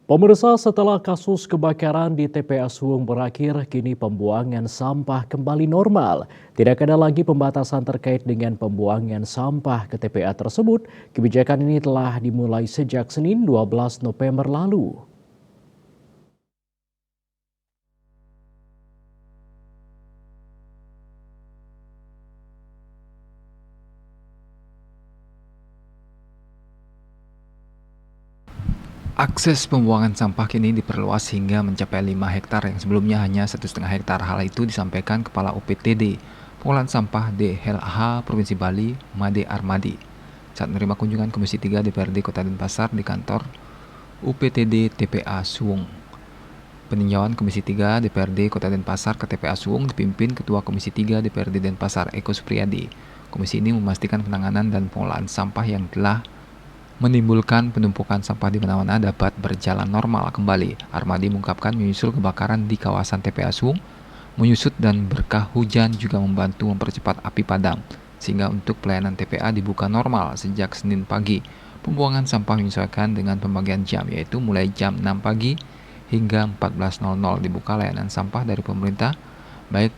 Pemirsa, setelah kasus kebakaran di TPA Suwung berakhir, kini pembuangan sampah kembali normal. Tidak ada lagi pembatasan terkait dengan pembuangan sampah ke TPA tersebut. Kebijakan ini telah dimulai sejak Senin 12 November lalu. Akses pembuangan sampah kini diperluas hingga mencapai 5 hektar yang sebelumnya hanya 1,5 hektar. Hal itu disampaikan Kepala UPTD Pengolahan Sampah DLH Provinsi Bali, Made Armadi, saat menerima kunjungan Komisi 3 DPRD Kota Denpasar di kantor UPTD TPA Suwung. Peninjauan Komisi 3 DPRD Kota Denpasar ke TPA Suwung dipimpin Ketua Komisi 3 DPRD Denpasar, Eko Supriyadi. Komisi ini memastikan penanganan dan pengolahan sampah yang telah menimbulkan penumpukan sampah di mana-mana dapat berjalan normal kembali. Armadi mengungkapkan menyusul kebakaran di kawasan TPA Suwung, menyusut dan berkah hujan juga membantu mempercepat api padam, sehingga untuk pelayanan TPA dibuka normal sejak Senin pagi. Pembuangan sampah menyesuaikan dengan pembagian jam, yaitu mulai jam 6 pagi hingga 14.00 dibuka layanan sampah dari pemerintah, baik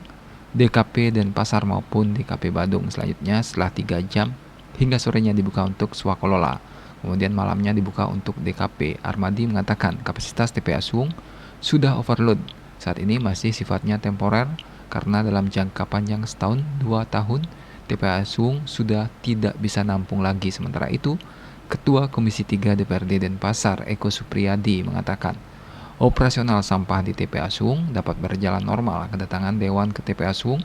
DKP Denpasar maupun DKP Badung. Selanjutnya setelah 3 jam hingga sorenya dibuka untuk swakolola. Kemudian malamnya dibuka untuk DKP. Armadi mengatakan kapasitas TPA Suwung sudah overload. Saat ini masih sifatnya temporer karena dalam jangka panjang setahun 2 tahun TPA Suwung sudah tidak bisa nampung lagi. Sementara itu, Ketua Komisi 3 DPRD Denpasar, Eko Supriyadi, mengatakan operasional sampah di TPA Suwung dapat berjalan normal. Kedatangan Dewan ke TPA Suwung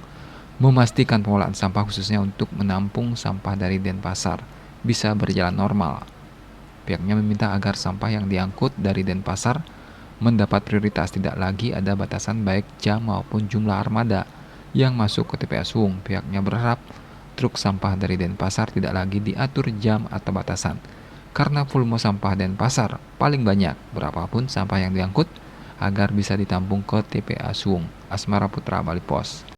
memastikan pengolahan sampah khususnya untuk menampung sampah dari Denpasar bisa berjalan normal. Pihaknya meminta agar sampah yang diangkut dari Denpasar mendapat prioritas, tidak lagi ada batasan baik jam maupun jumlah armada yang masuk ke TPA Suwung. Pihaknya berharap truk sampah dari Denpasar tidak lagi diatur jam atau batasan, karena volume sampah Denpasar paling banyak, berapapun sampah yang diangkut agar bisa ditampung ke TPA Suwung. Asmara Putra, Bali Pos.